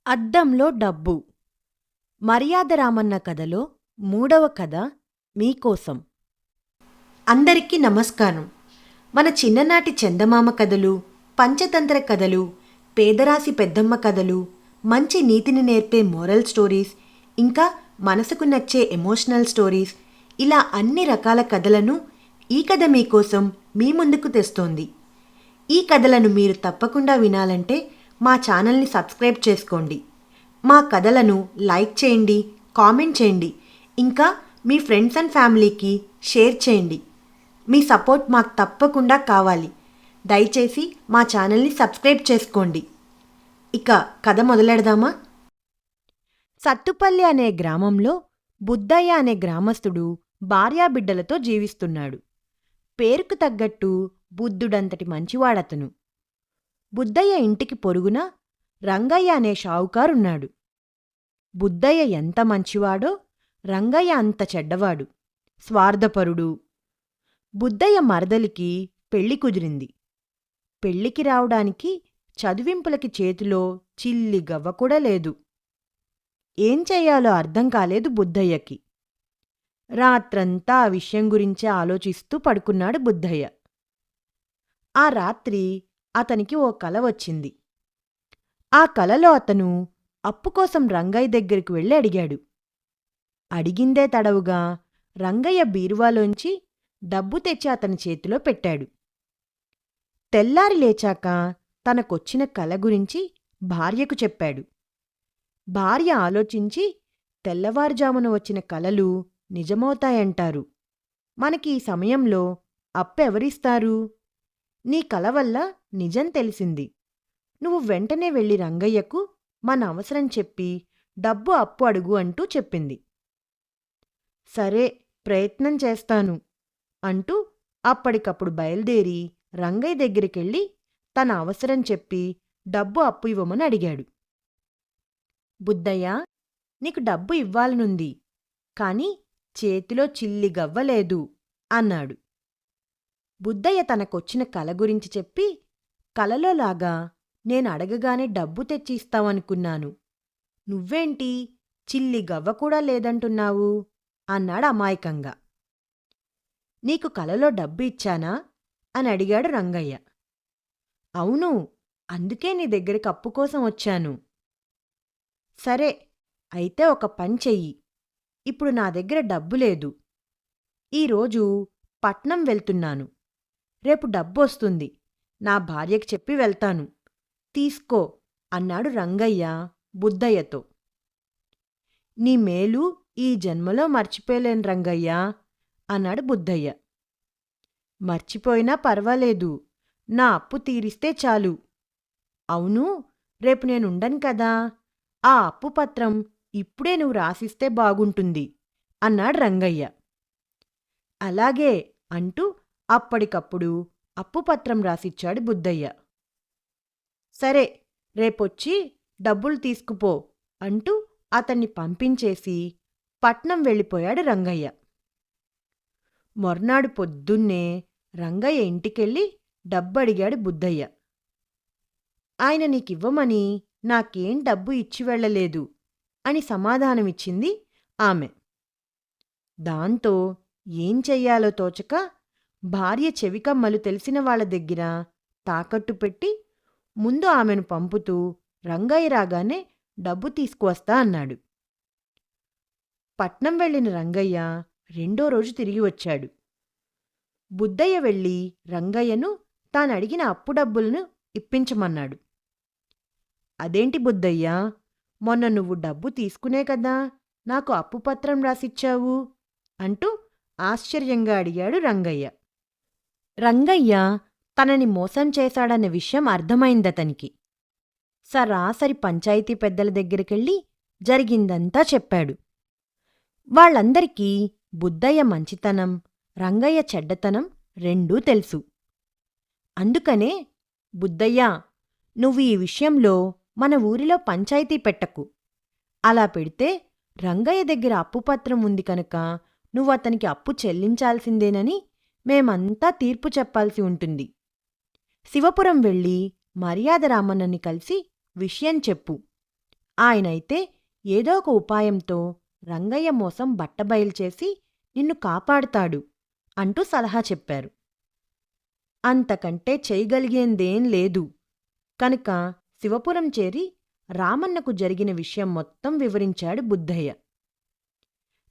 అద్దంలో డబ్బు. మర్యాద రామన్న కథలో 3వ కథ మీకోసం. అందరికీ నమస్కారం. మన చిన్ననాటి చందమామ కథలు, పంచతంత్ర కథలు, పేదరాశి పెద్దమ్మ కథలు, మంచి నీతిని నేర్పే మోరల్ స్టోరీస్, ఇంకా మనసుకు నచ్చే ఎమోషనల్ స్టోరీస్, ఇలా అన్ని రకాల కథలను ఈ కథ మీకోసం మీ ముందుకు తెస్తోంది. ఈ కథలను మీరు తప్పకుండా వినాలంటే మా ఛానల్ని సబ్స్క్రైబ్ చేసుకోండి. మా కథలను లైక్ చేయండి, కామెంట్ చేయండి, ఇంకా మీ ఫ్రెండ్స్ అండ్ ఫ్యామిలీకి షేర్ చేయండి. మీ సపోర్ట్ మాకు తప్పకుండా కావాలి. దయచేసి మా ఛానల్ని సబ్స్క్రైబ్ చేసుకోండి. ఇక కథ మొదలెడదామా? సత్తుపల్లి అనే గ్రామంలో బుద్దయ్య అనే గ్రామస్తుడు భార్యాబిడ్డలతో జీవిస్తున్నాడు. పేరుకు తగ్గట్టు బుద్ధుడంతటి మంచివాడతను. బుద్దయ్య ఇంటికి పొరుగున రంగయ్య అనే షావుకారున్నాడు. బుద్దయ్య ఎంత మంచివాడో రంగయ్య అంత చెడ్డవాడు, స్వార్థపరుడు. బుద్దయ్య మరదలికి పెళ్లి కుదిరింది. పెళ్లికి రావడానికి చదివింపులకి చేతిలో చిల్లి గవ్వ కూడా లేదు. ఏం చెయ్యాలో అర్థం కాలేదు బుద్దయ్యకి. రాత్రంతా ఆ విషయం గురించే ఆలోచిస్తూ పడుకున్నాడు బుద్దయ్య. ఆ రాత్రి అతనికి ఓ కల వచ్చింది. ఆ కలలో అతను అప్పు కోసం రంగయ్య దగ్గరికి వెళ్ళి అడిగాడు. అడిగిందే తడవుగా రంగయ్య బీరువాలోంచి డబ్బు తెచ్చి అతని చేతిలో పెట్టాడు. తెల్లారి లేచాక తనకొచ్చిన కల గురించి భార్యకు చెప్పాడు. భార్య ఆలోచించి, తెల్లవారుజామున వచ్చిన కలలు నిజమవుతాయంటారు. మనకి ఈ సమయంలో అప్పెవరిస్తారు? నీ కల వల్ల నిజం తెలిసింది. నువ్వు వెంటనే వెళ్ళి రంగయ్యకు మన అవసరం చెప్పి డబ్బు అప్పు అడుగు అంటూ చెప్పింది. సరే, ప్రయత్నం చేస్తాను అంటూ అప్పటికప్పుడు బయలుదేరి రంగయ్య దగ్గరికెళ్ళి తన అవసరం చెప్పి డబ్బు అప్పు ఇవ్వమని అడిగాడు. బుద్దయ్య, నీకు డబ్బు ఇవ్వాలనుంది, కాని చేతిలో చిల్లి గవ్వలేదు అన్నాడు. బుద్దయ్య తనకొచ్చిన కల గురించి చెప్పి, కలలోలాగా నేను అడగగానే డబ్బు తెచ్చి ఇస్తావనుకున్నాను. నువ్వేంటి చిల్లి గవ్వ కూడా లేదంటున్నావు అన్నాడు అమాయకంగా. నీకు కలలో డబ్బు ఇచ్చానా అని అడిగాడు రంగయ్య. అవును, అందుకే నీ దగ్గరికి అప్పు కోసం వచ్చాను. సరే, అయితే ఒక పని చెయ్యి. ఇప్పుడు నా దగ్గర డబ్బు లేదు. ఈరోజు పట్నం వెళ్తున్నాను. రేపు డబ్బొస్తుంది. నా భార్యకి చెప్పి వెళ్తాను. తీసుకో అన్నాడు రంగయ్య బుద్దయ్యతో. నీ మేలు ఈ జన్మలో మర్చిపోలేను రంగయ్య అన్నాడు బుద్దయ్య. మర్చిపోయినా పర్వాలేదు, నా అప్పు తీరిస్తే చాలు. అవును, రేపు నేనుండను కదా, ఆ అప్పు పత్రం ఇప్పుడే నువ్వు రాసిస్తే బాగుంటుంది అన్నాడు రంగయ్య. అలాగే అంటూ అప్పటికప్పుడు అప్పుపత్రం రాసిచ్చాడు బుద్దయ్య. సరే, రేపొచ్చి డబ్బులు తీసుకుపో అంటూ అతన్ని పంపించేసి పట్నం వెళ్ళిపోయాడు రంగయ్య. మొర్నాడు పొద్దున్నే రంగయ్య ఇంటికెళ్ళి డబ్బడిగాడు బుద్దయ్య. ఆయన నీకివ్వమని నాకేం డబ్బు ఇచ్చి వెళ్ళలేదు అని సమాధానమిచ్చింది ఆమె. దాంతో ఏం చెయ్యాలో తోచక భార్య చెవికమ్మలు తెలిసిన వాళ్ళ దగ్గర తాకట్టు పెట్టి ముందు ఆమెను పంపుతూ రంగయ్య రాగానే డబ్బు తీసుకువస్తా అన్నాడు. పట్నం వెళ్ళిన రంగయ్య రెండో రోజు తిరిగి వచ్చాడు. బుద్దయ్య వెళ్ళి రంగయ్యను తానడిగిన అప్పు డబ్బులను ఇప్పించమన్నాడు. అదేంటి బుద్దయ్యా, మొన్న నువ్వు డబ్బు తీసుకునే కదా నాకు అప్పుపత్రం రాసిచ్చావు అంటూ ఆశ్చర్యంగా అడిగాడు రంగయ్య. రంగయ్య తనని మోసం చేశాడన్న విషయం అర్థమైందతనికి. సరాసరి పంచాయతీ పెద్దల దగ్గరికెళ్ళి జరిగిందంతా చెప్పాడు. వాళ్ళందరికీ బుద్దయ్య మంచితనం, రంగయ్య చెడ్డతనం రెండూ తెలుసు. అందుకనే, బుద్దయ్యా, నువ్వు ఈ విషయంలో మన ఊరిలో పంచాయతీ పెట్టకు. అలా పెడితే రంగయ్య దగ్గర అప్పుపత్రం ఉంది కనుక నువ్వతనికి అప్పు చెల్లించాల్సిందేనని మేమంతా తీర్పు చెప్పాల్సి ఉంటుంది. శివపురం వెళ్ళి మర్యాద రామన్నని కలిసి విషయం చెప్పు ఆయనైతే ఏదో ఒక ఉపాయంతో రంగయ్య మోసం బట్టబయలుచేసి నిన్ను కాపాడుతాడు అంటూ సలహా చెప్పారు. అంతకంటే చేయగలిగేందేం లేదు కనుక శివపురం చేరి రామన్నకు జరిగిన విషయం మొత్తం వివరించాడు బుద్ధయ్య.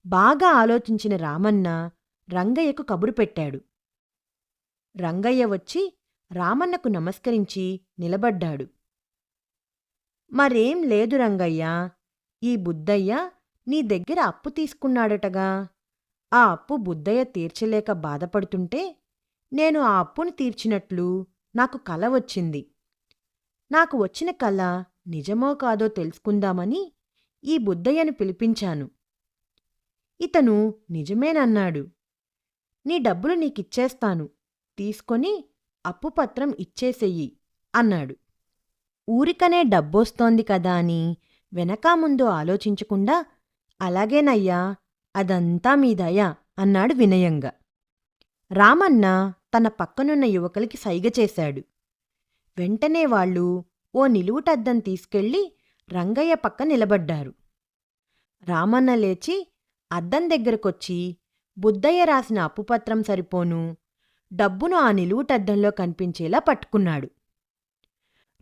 బాగా ఆలోచించిన రామన్న రంగయ్యకు కబురు పెట్టాడు. రంగయ్య వచ్చి రామన్నకు నమస్కరించి నిలబడ్డాడు. మరేం లేదు రంగయ్య, ఈ బుద్ధయ్య నీ దగ్గర అప్పు తీసుకున్నాడటగా. ఆ అప్పు బుద్ధయ్య తీర్చలేక బాధపడుతుంటే నేను ఆ అప్పును తీర్చినట్లు నాకు కల వచ్చింది. నాకు వచ్చిన కల నిజమో కాదో తెలుసుకుందామని ఈ బుద్ధయ్యను పిలిపించాను. ఇతను నిజమేనన్నాడు. నీ డబ్బులు నీకిచ్చేస్తాను, తీసుకొని అప్పుపత్రం ఇచ్చేసెయ్యి అన్నాడు. ఊరికనే డబ్బొస్తోంది కదా అని వెనకా ముందు ఆలోచించకుండా అలాగేనయ్యా, అదంతా మీ దయ అన్నాడు వినయంగా. రామన్న తన పక్కనున్న యువకులకి సైగ చేశాడు. వెంటనే వాళ్ళు ఓ నిలువుటద్దం తీసుకెళ్లి రంగయ్య పక్క నిలబడ్డారు. రామన్న లేచి అద్దం దగ్గరకొచ్చి బుద్ధయ్య రాసిన అప్పుపత్రం సరిపోను డబ్బును ఆ నిలువుటద్దంలో కనిపించేలా పట్టుకున్నాడు.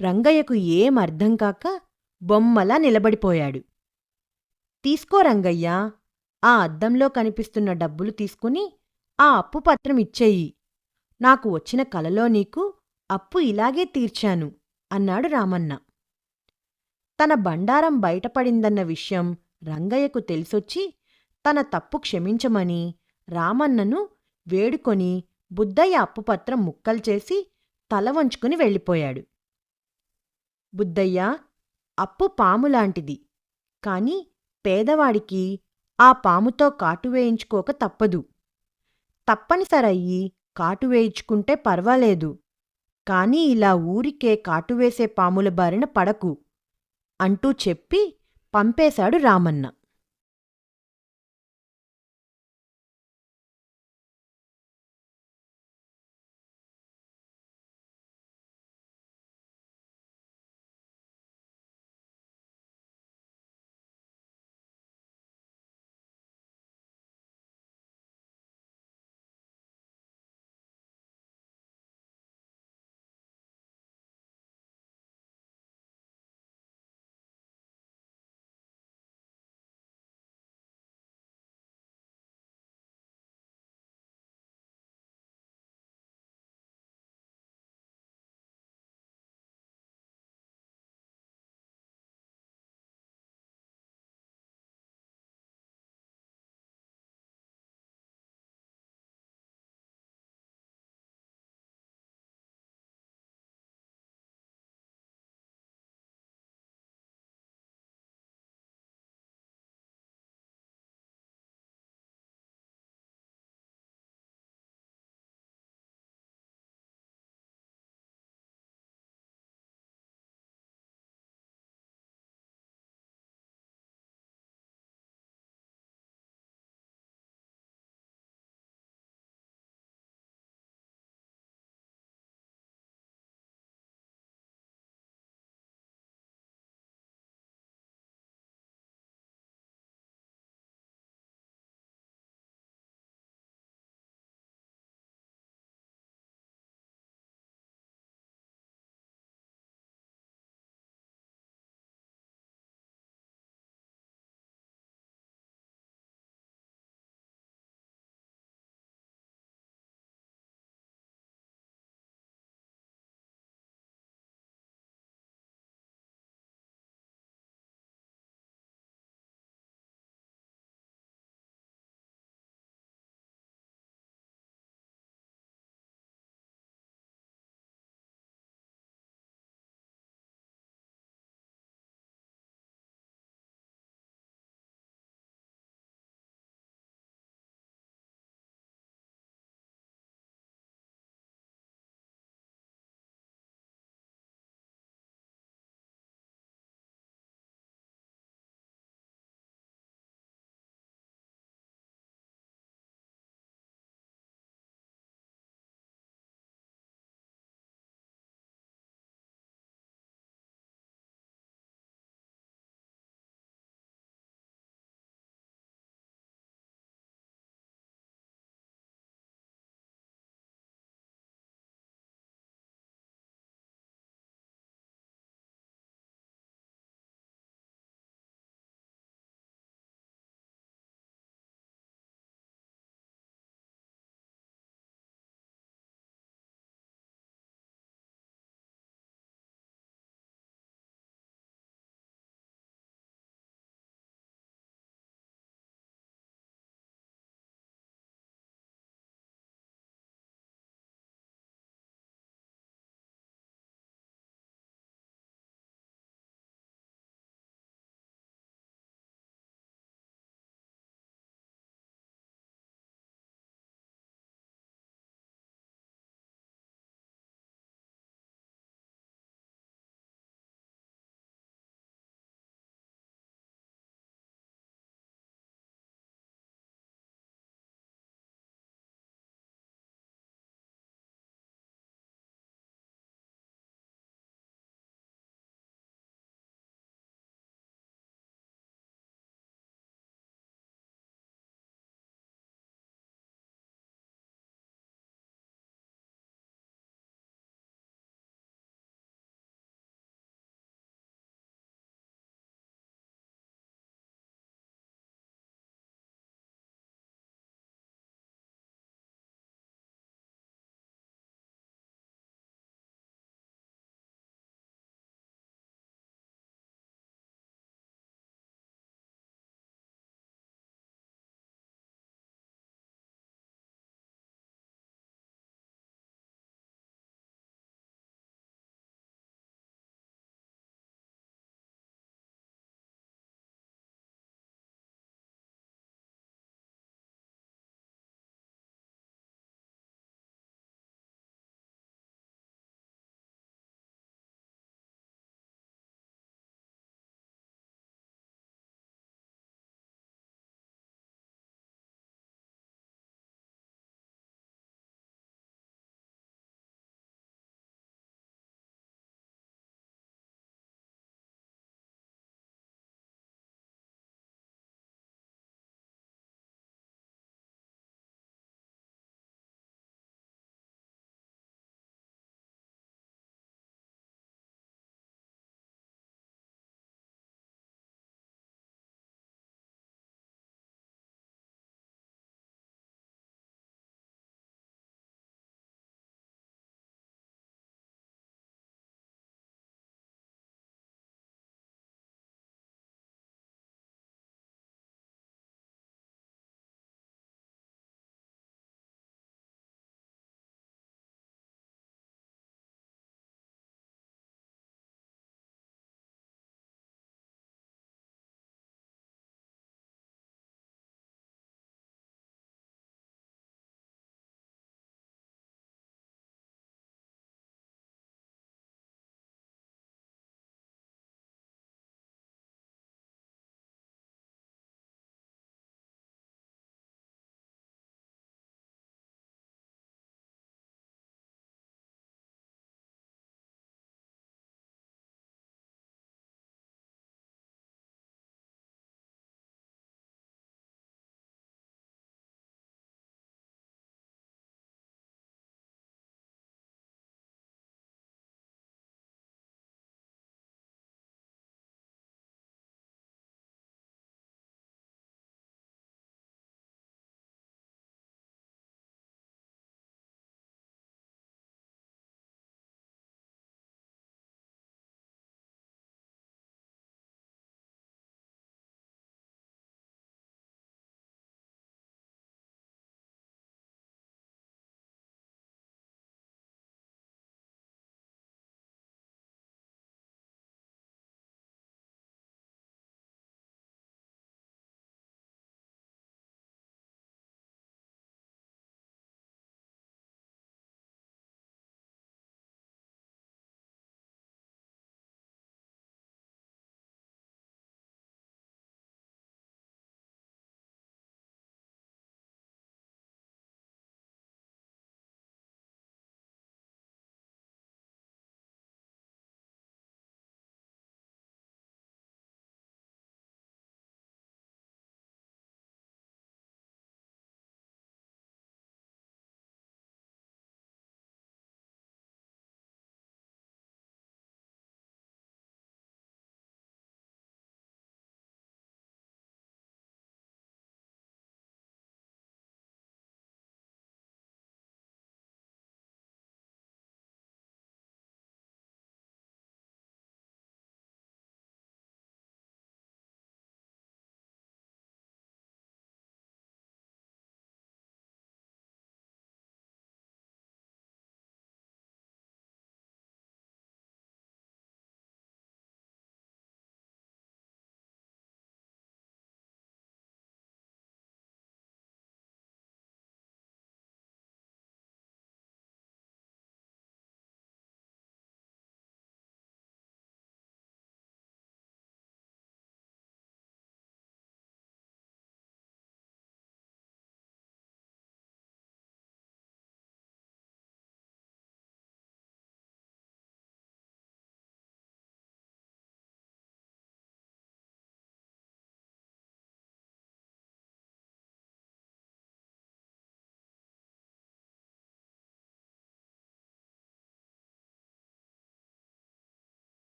రంగయ్యకు ఏం అర్థం కాక బొమ్మలా నిలబడిపోయాడు. తీసుకో రంగయ్యా, ఆ అద్దంలో కనిపిస్తున్న డబ్బులు తీసుకుని ఆ అప్పుపత్రం ఇచ్చేయి. నాకు వచ్చిన కలలో నీకు అప్పు ఇలాగే తీర్చాను అన్నాడు రామన్న. తన బండారం బయటపడిందన్న విషయం రంగయ్యకు తెలిసొచ్చి తన తప్పు క్షమించమని రామన్నను వేడుకొని బుద్ధయ్య అప్పుపత్రం ముక్కలు చేసి తల వంచుకుని వెళ్ళిపోయాడు. బుద్ధయ్యా, అప్పు పాములాంటిది, కాని పేదవాడికి ఆ పాముతో కాటువేయించుకోక తప్పదు. తప్పనిసరయ్యి కాటువేయించుకుంటే పర్వాలేదు, కాని ఇలా ఊరికే కాటువేసే పాముల బారిన పడకు అంటూ చెప్పి పంపేశాడు రామన్న.